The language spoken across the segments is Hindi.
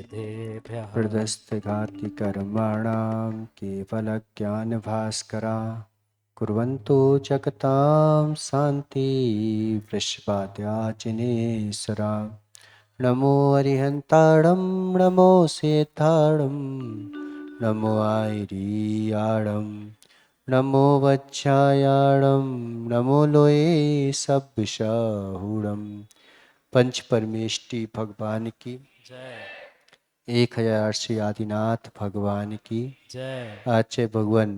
हृदस्थघातिकर्माणां केवलज्ञानभास्करा कुर्वन्तो जगतां शान्ति वृषभाद्याचिनेश्वरा नमो अरिहन्ताणं नमो सेताणं नमो आयरीयाणं नमो वज्रायाणं नमो लोये सब्बिशाहूणं पंच परमेष्टि भगवान की जय। 1000 श्री आदिनाथ भगवान की जय। आचार्य भगवान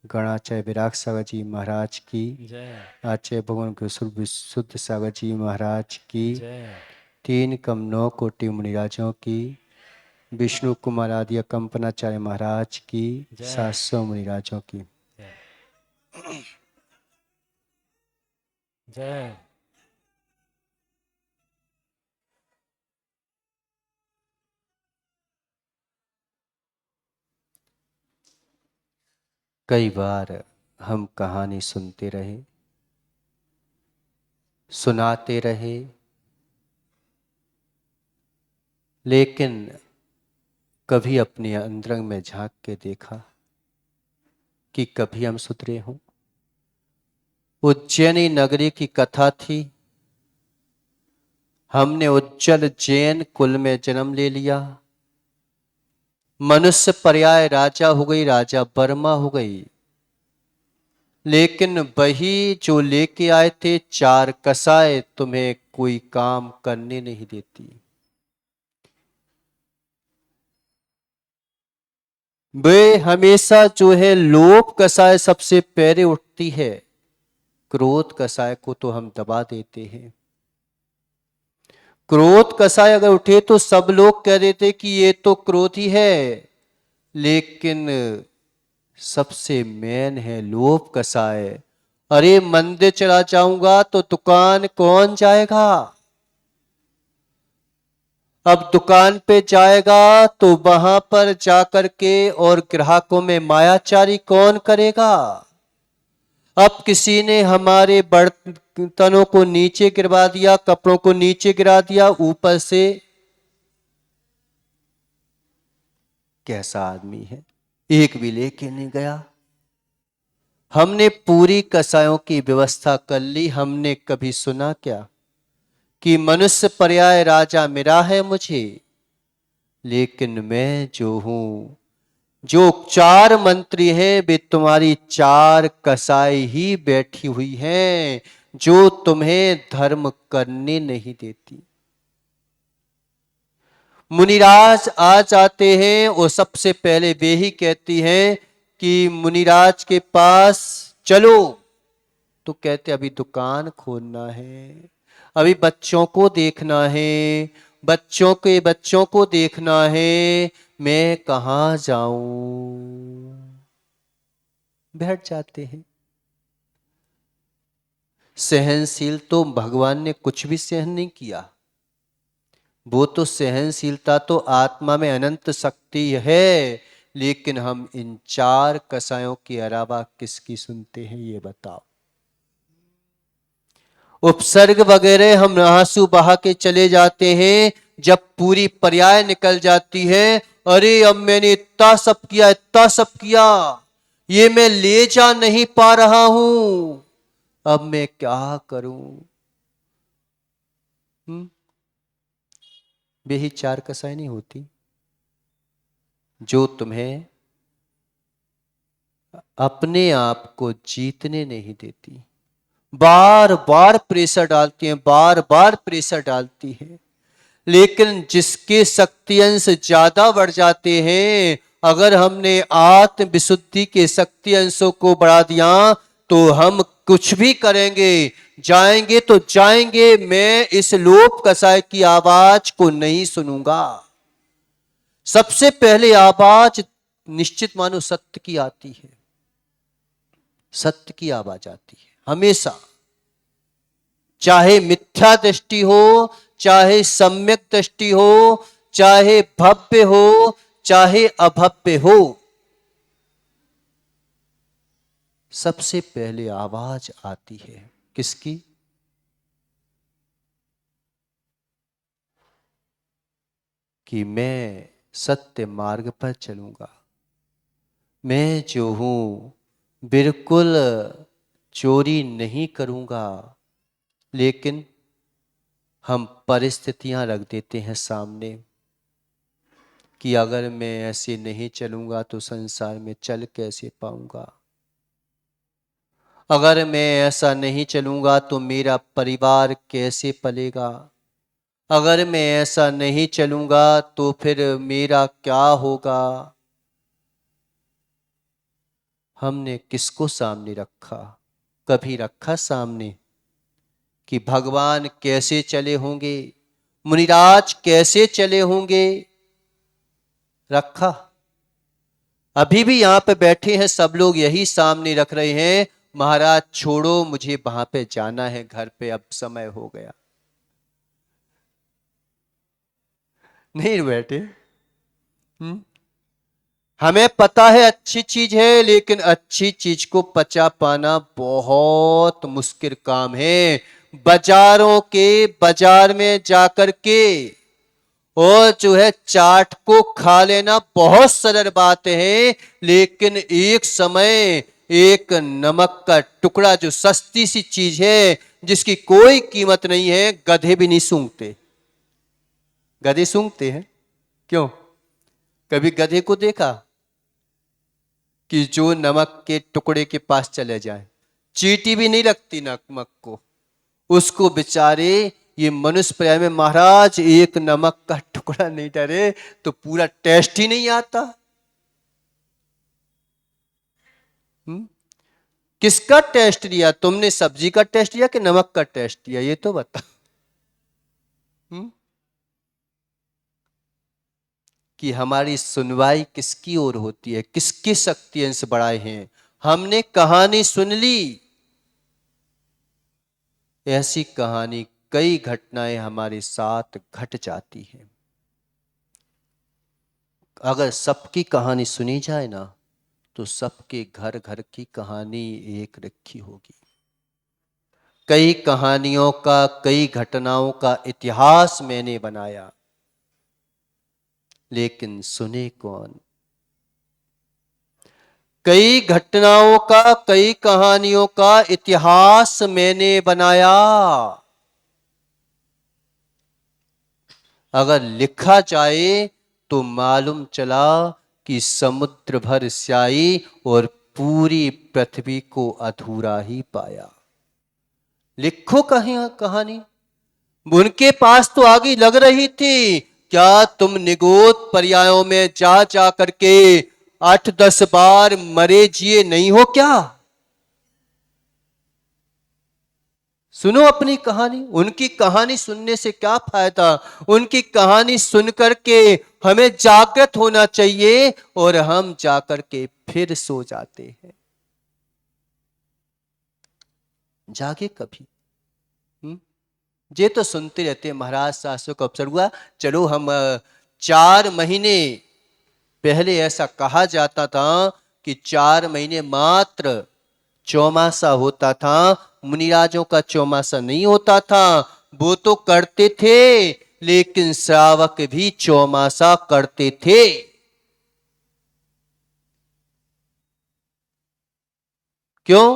गणाचार्य विराग सागर जी महाराज की जय। आचार्य भगवान घुसुर विशुद्ध सागर जी महाराज की जय। 3 कम 9 कोटि मुनिराजों की विष्णु कुमार आदि कंपनाचार्य महाराज की जय। 700 मुनिराजों की जय। जय। कई बार हम कहानी सुनते रहे, सुनाते रहे, लेकिन कभी अपने अंतरंग में झांक के देखा कि कभी हम सुधरे हों। उज्जैनी नगरी की कथा थी। हमने उज्जैन जैन कुल में जन्म ले लिया। मनुष्य पर्याय राजा हो गई, राजा बर्मा हो गई। लेकिन वही जो लेके आए थे 4 कसाए, तुम्हें कोई काम करने नहीं देती। वे हमेशा जो है लोभ कसाय सबसे पहले उठती है। क्रोध कसाय को तो हम दबा देते हैं। क्रोध कसाय अगर उठे तो सब लोग कह देते कि ये तो क्रोधी है, लेकिन सबसे मेन है लोभ कसाय। अरे मंदिर चला जाऊंगा तो दुकान कौन जाएगा? अब दुकान पे जाएगा तो वहां पर जाकर के और ग्राहकों में मायाचारी कौन करेगा? अब किसी ने हमारे बर्तनों को नीचे गिरवा दिया, कपड़ों को नीचे गिरा दिया, ऊपर से कैसा आदमी है, एक भी लेके नहीं गया। हमने पूरी कसायों की व्यवस्था कर ली। हमने कभी सुना क्या कि मनुष्य पर्याय राजा मेरा है मुझे, लेकिन मैं जो हूं, जो 4 मंत्री हैं वे तुम्हारी 4 कसाई ही बैठी हुई हैं, जो तुम्हें धर्म करने नहीं देती। मुनिराज आ जाते हैं और सबसे पहले वे ही कहती हैं कि मुनिराज के पास चलो, तो कहते अभी दुकान खोलना है, अभी बच्चों को देखना है, बच्चों को देखना है, मैं कहां जाऊं। बैठ जाते हैं। सहनशील तो भगवान ने कुछ भी सहन नहीं किया। वो तो सहनशीलता तो आत्मा में अनंत शक्ति है, लेकिन हम इन 4 कसायों के अलावा किसकी सुनते हैं ये बताओ। उपसर्ग वगैरह हम आंसू बहा के चले जाते हैं। जब पूरी पर्याय निकल जाती है, अरे अब मैंने इतना सब किया, इतना सब किया, ये मैं ले जा नहीं पा रहा हूं, अब मैं क्या करूं। वे ही 4 कसाई नहीं होती जो तुम्हें अपने आप को जीतने नहीं देती, बार बार प्रेशर डालती हैं, बार बार प्रेशर डालती हैं। लेकिन जिसके शक्ति अंश ज्यादा बढ़ जाते हैं, अगर हमने आत्म विशुद्धि के शक्ति अंशों को बढ़ा दिया तो हम कुछ भी करेंगे, जाएंगे तो जाएंगे। मैं इस लोभ कसाय की आवाज को नहीं सुनूंगा। सबसे पहले आवाज निश्चित मानो सत्य की आती है। सत्य की आवाज आती है हमेशा, चाहे मिथ्या दृष्टि हो, चाहे सम्यक दृष्टि हो, चाहे भव्य हो, चाहे अभव्य हो, सबसे पहले आवाज आती है किसकी? कि मैं सत्य मार्ग पर चलूंगा। मैं जो हूं बिल्कुल चोरी नहीं करूंगा, लेकिन हम परिस्थितियां रख देते हैं सामने कि अगर मैं ऐसे नहीं चलूंगा तो संसार में चल कैसे पाऊंगा। अगर मैं ऐसा नहीं चलूंगा तो मेरा परिवार कैसे पलेगा। अगर मैं ऐसा नहीं चलूंगा तो फिर मेरा क्या होगा। हमने किसको सामने रखा? कभी रखा सामने कि भगवान कैसे चले होंगे, मुनिराज कैसे चले होंगे? रखा? अभी भी यहां पे बैठे हैं सब लोग यही सामने रख रहे हैं, महाराज छोड़ो मुझे वहां पे जाना है, घर पे अब समय हो गया। नहीं बैठे। हमें पता है अच्छी चीज है, लेकिन अच्छी चीज को पचा पाना बहुत मुश्किल काम है। बाजारों के बाजार में जाकर के और जो है चाट को खा लेना बहुत सरल बात है, लेकिन एक समय एक नमक का टुकड़ा जो सस्ती सी चीज है, जिसकी कोई कीमत नहीं है, गधे भी नहीं सूंघते। गधे सूंघते हैं क्यों? कभी गधे को देखा कि जो नमक के टुकड़े के पास चले जाए? चींटी भी नहीं लगती नमक को उसको। बेचारे ये मनुष्य प्राय में महाराज एक नमक का टुकड़ा नहीं डरे तो पूरा टेस्ट ही नहीं आता। किसका टेस्ट लिया तुमने? सब्जी का टेस्ट लिया कि नमक का टेस्ट लिया? ये तो बता। कि हमारी सुनवाई किसकी ओर होती है, किसकी शक्ति अंश बढ़ाए हैं? हमने कहानी सुन ली, ऐसी कहानी कई घटनाएं हमारे साथ घट जाती हैं। अगर सबकी कहानी सुनी जाए ना तो सबके घर घर की कहानी एक रखी होगी। कई कहानियों का, कई घटनाओं का इतिहास मैंने बनाया, लेकिन सुने कौन? कई घटनाओं का, कई कहानियों का इतिहास मैंने बनाया। अगर लिखा जाए तो मालूम चला कि समुद्र भर स्याही और पूरी पृथ्वी को अधूरा ही पाया। लिखो कहीं कहानी। उनके पास तो आगे लग रही थी। क्या तुम निगोद पर्यायों में जा जा करके 8-10 बार मरे जिए नहीं हो क्या? सुनो अपनी कहानी। उनकी कहानी सुनने से क्या फायदा? उनकी कहानी सुन करके हमें जागृत होना चाहिए और हम जाकर के फिर सो जाते हैं। जागे कभी? ये तो सुनते रहते हैं महाराज शास्त्रों का अवसर हुआ, चलो हम 4 महीने पहले ऐसा कहा जाता था कि 4 महीने मात्र चौमासा होता था। मुनिराजों का चौमासा नहीं होता था। वो तो करते थे, लेकिन श्रावक भी चौमासा करते थे। क्यों?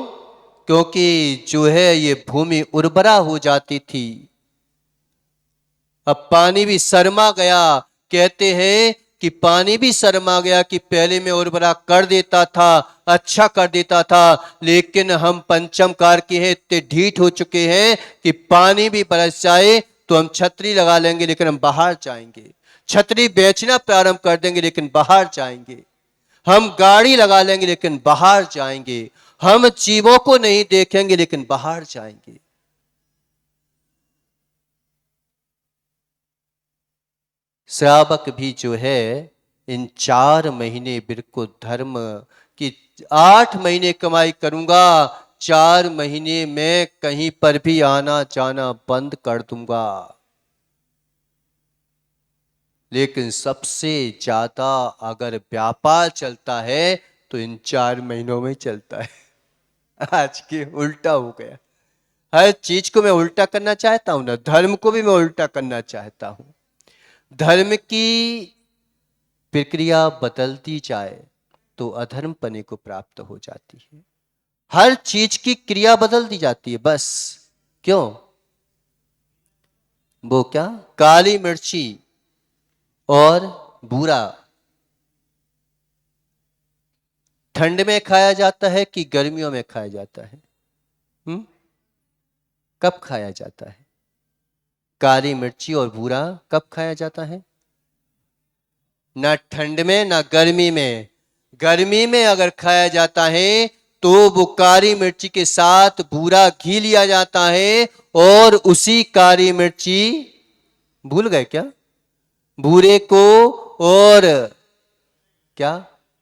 क्योंकि जो है ये भूमि उर्वरा हो जाती थी। अब पानी भी शर्मा गया। कहते हैं कि पानी भी शर्मा गया कि पहले में उर्वरा कर देता था, अच्छा कर देता था, लेकिन हम पंचम कार के हैं, इतने ढीठ हो चुके हैं कि पानी भी बरस जाए तो हम छतरी लगा लेंगे लेकिन हम बाहर जाएंगे। छतरी बेचना प्रारंभ कर देंगे लेकिन बाहर जाएंगे। हम गाड़ी लगा लेंगे लेकिन बाहर जाएंगे। हम जीवों को नहीं देखेंगे लेकिन बाहर जाएंगे। श्रावक भी जो है इन 4 महीने बिल्कुल धर्म की, 8 महीने कमाई करूंगा, 4 महीने में कहीं पर भी आना जाना बंद कर दूंगा। लेकिन सबसे ज्यादा अगर व्यापार चलता है तो इन 4 महीनों में चलता है। आज के उल्टा हो गया। हर चीज को मैं उल्टा करना चाहता हूं ना, धर्म को भी मैं उल्टा करना चाहता हूं। धर्म की प्रक्रिया बदलती जाए तो अधर्म पने को प्राप्त हो जाती है। हर चीज की क्रिया बदल दी जाती है बस। क्यों? वो क्या, काली मिर्ची और बूरा ठंड में खाया जाता है कि गर्मियों में खाया जाता है? कब खाया जाता है? काली मिर्ची और बूरा कब खाया जाता है? ना ठंड में ना गर्मी में। गर्मी में अगर खाया जाता है तो वो काली मिर्ची के साथ भूरा घी लिया जाता है और उसी काली मिर्ची, भूल गए क्या, भूरे को और क्या,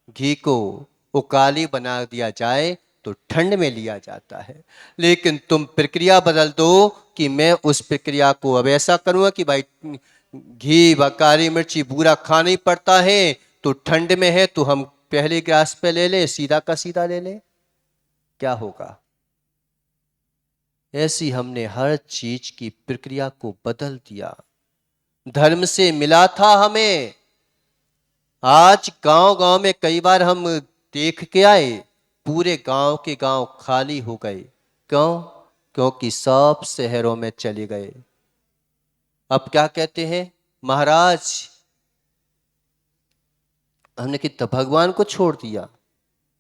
घी को उकाली बना दिया जाए तो ठंड में लिया जाता है। लेकिन तुम प्रक्रिया बदल दो कि मैं उस प्रक्रिया को अब ऐसा करूंगा कि भाई घी व काली मिर्ची बूरा खाना ही पड़ता है, तो ठंड में है तो हम पहले ग्रास पे ले ले, सीधा का सीधा ले ले, क्या होगा? ऐसी हमने हर चीज की प्रक्रिया को बदल दिया। धर्म से मिला था हमें, आज गांव गांव में कई बार हम देख के आए, पूरे गांव के गांव खाली हो गए। क्यों? क्योंकि सब शहरों में चले गए। अब क्या कहते हैं, महाराज हमने कितना भगवान को छोड़ दिया,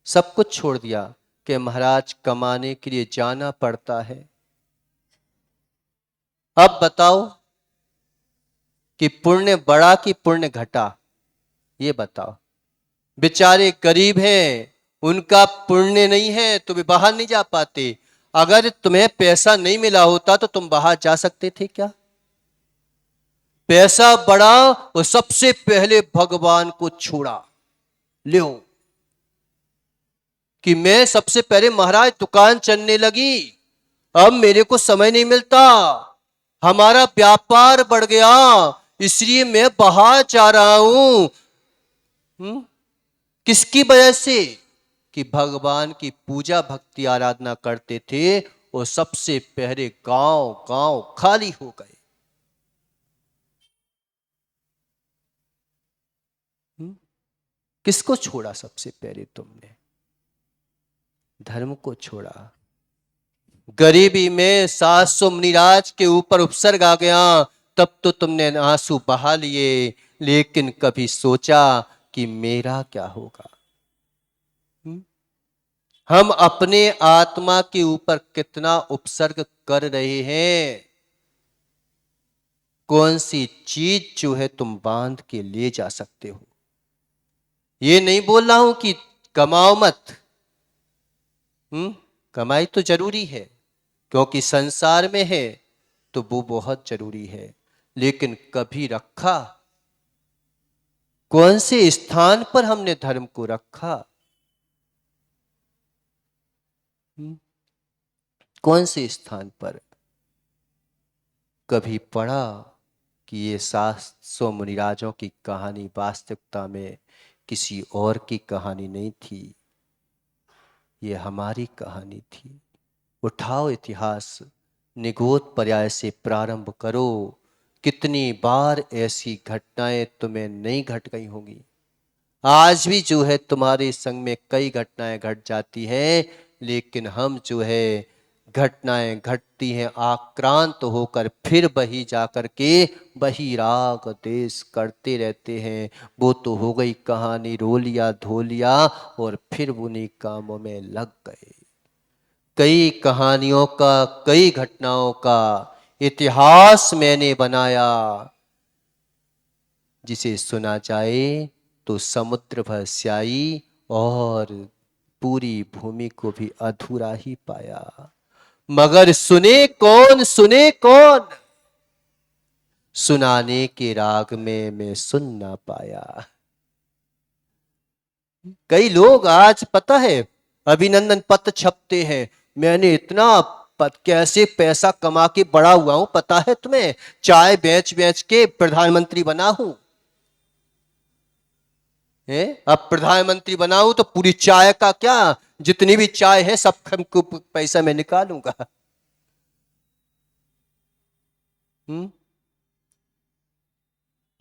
सब कुछ छोड़ दिया कि महाराज कमाने के लिए जाना पड़ता है। अब बताओ कि पुण्य बढ़ा कि पुण्य घटा? ये बताओ। बेचारे गरीब हैं, उनका पुण्य नहीं है तो वे बाहर नहीं जा पाते। अगर तुम्हें पैसा नहीं मिला होता तो तुम बाहर जा सकते थे क्या? पैसा बढ़ा और सबसे पहले भगवान को छोड़ा। लो कि मैं सबसे पहले महाराज दुकान चलने लगी, अब मेरे को समय नहीं मिलता, हमारा व्यापार बढ़ गया, इसलिए मैं बाहर जा रहा हूं। किसकी वजह से? कि भगवान की पूजा भक्ति आराधना करते थे और सबसे पहले गांव गांव खाली हो गए। किसको छोड़ा सबसे पहले तुमने? धर्म को छोड़ा। गरीबी में 700 मुनिराज के ऊपर उपसर्ग आ गया, तब तो तुमने आंसू बहा लिए, लेकिन कभी सोचा कि मेरा क्या होगा? हम अपने आत्मा के ऊपर कितना उपसर्ग कर रहे हैं? कौन सी चीज जो है तुम बांध के ले जा सकते हो? ये नहीं बोल रहा हूं कि कमाओ मत, कमाई तो जरूरी है क्योंकि संसार में है तो वो बहुत जरूरी है, लेकिन कभी रखा? कौन से स्थान पर हमने धर्म को रखा? कौन से स्थान पर? कभी पढ़ा कि ये 700 मुनिराजों की कहानी वास्तविकता में किसी और की कहानी नहीं थी, ये हमारी कहानी थी। उठाओ इतिहास, निगोद पर्याय से प्रारंभ करो। कितनी बार ऐसी घटनाएं तुम्हें नहीं घट गई होंगी? आज भी जो है तुम्हारे संग में कई घटनाएं घट जाती है, लेकिन हम जो है घटनाएं घटती हैं आक्रांत होकर फिर वही जाकर के वही राग देश करते रहते हैं। वो तो हो गई कहानी, रो लिया धो लिया और फिर उन्हीं कामों में लग गए। कई कहानियों का, कई घटनाओं का इतिहास मैंने बनाया, जिसे सुना जाए तो समुद्र भर स्याही और पूरी भूमि को भी अधूरा ही पाया। मगर सुने कौन, सुने कौन? सुनाने के राग में मैं सुन ना पाया। कई लोग आज पता है अभिनंदन पत्र छपते हैं, मैंने इतना कैसे पैसा कमा के बड़ा हुआ हूं पता है तुम्हें, चाय बेच बेच के प्रधानमंत्री बना हूं। अब प्रधानमंत्री बनाऊं तो पूरी चाय का क्या, जितनी भी चाय है सब पैसा मैं निकालूंगा।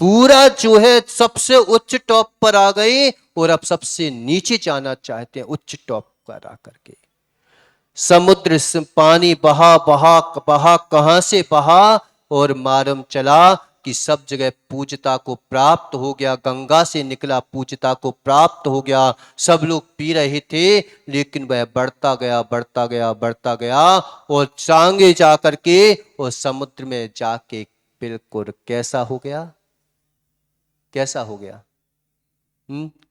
पूरा जो है सबसे उच्च टॉप पर आ गए और अब सबसे नीचे जाना चाहते हैं उच्च टॉप पर आकर के। समुद्र से पानी बहा बहा बहा, कहां से बहा, और मालूम चला कि सब जगह पूज्यता को प्राप्त हो गया। गंगा से निकला, पूज्यता को प्राप्त हो गया। सब लोग पी रहे थे, लेकिन वह बढ़ता गया बढ़ता गया बढ़ता गया और चांगे जा करके और समुद्र में जाके बिल्कुल कैसा हो गया, कैसा हो गया?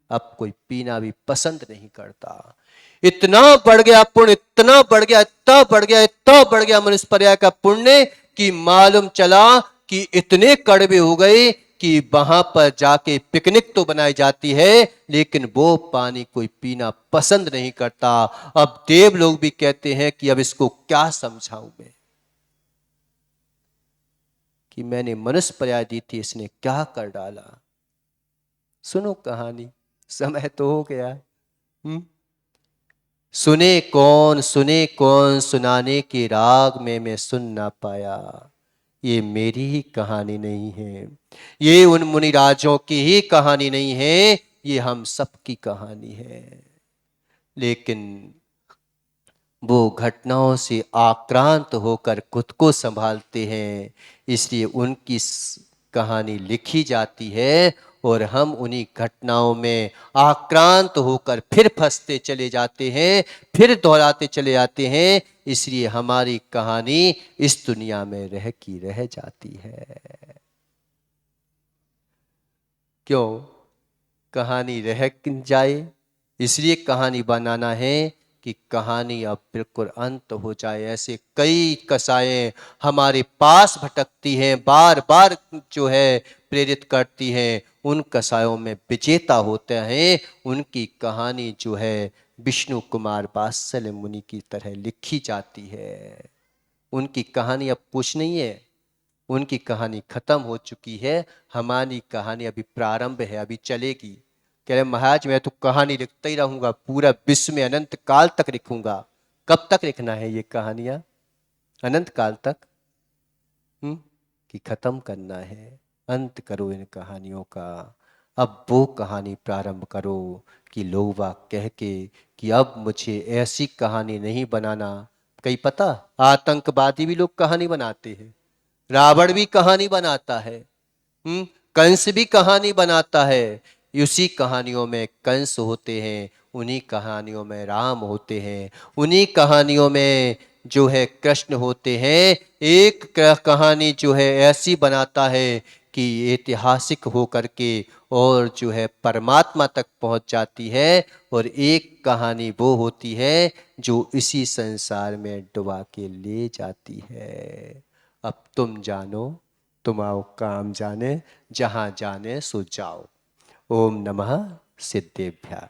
अब कोई पीना भी पसंद नहीं करता। इतना बढ़ गया पुण्य, इतना बढ़ गया, इतना बढ़ गया, इतना बढ़ गया मनुष्य पर्याय का पुण्य कि मालूम चला कि इतने कड़वे हो गए कि वहां पर जाके पिकनिक तो बनाई जाती है, लेकिन वो पानी कोई पीना पसंद नहीं करता। अब देव लोग भी कहते हैं कि अब इसको क्या समझाऊं मैं, कि मैंने मनुष्य पर्याय दी थी, इसने क्या कर डाला। सुनो कहानी, समय तो हो गया। सुने कौन सुनाने के राग में मैं सुन ना पाया। ये मेरी ही कहानी नहीं है, ये उन मुनिराजों की ही कहानी नहीं है, ये हम सबकी कहानी है। लेकिन वो घटनाओं से आक्रांत होकर खुद को संभालते हैं, इसलिए उनकी कहानी लिखी जाती है और हम उन्हीं घटनाओं में आक्रांत होकर फिर फंसते चले जाते हैं, फिर दोहराते चले जाते हैं। इसलिए हमारी कहानी इस दुनिया में रह की रह जाती है। क्यों? कहानी रह जाए, इसलिए कहानी बनाना है कि कहानी अब बिल्कुल अंत हो जाए। ऐसे कई कसाएं हमारे पास भटकती हैं, बार बार जो है प्रेरित करती हैं। उन कसायों में विजेता होते हैं, उनकी कहानी जो है विष्णु कुमार वात्सल्य मुनि की तरह लिखी जाती है। उनकी कहानी अब कुछ नहीं है, उनकी कहानी खत्म हो चुकी है। हमारी कहानी अभी प्रारंभ है, अभी चलेगी। कह रहे महाराज मैं तो कहानी लिखता ही रहूंगा, पूरा विश्व में अनंत काल तक लिखूंगा। कब तक लिखना है ये कहानियां? अनंत काल तक। कि खत्म करना है, अंत करो इन कहानियों का। अब वो कहानी प्रारंभ करो कि लोग वाक कह के कि अब मुझे ऐसी कहानी नहीं बनाना। कई पता, आतंकवादी भी लोग कहानी बनाते हैं, रावण भी कहानी बनाता है, कंस भी कहानी बनाता है। उसी कहानियों में कंस होते हैं, उन्हीं कहानियों में राम होते हैं, उन्हीं कहानियों में जो है कृष्ण होते हैं। एक कहानी जो है ऐसी बनाता है कि ऐतिहासिक हो करके और जो है परमात्मा तक पहुंच जाती है, और एक कहानी वो होती है जो इसी संसार में डुबा के ले जाती है। अब तुम जानो, तुम आओ काम जाने, जहां जाने सो जाओ। ओम नमः सिद्धेभ्या।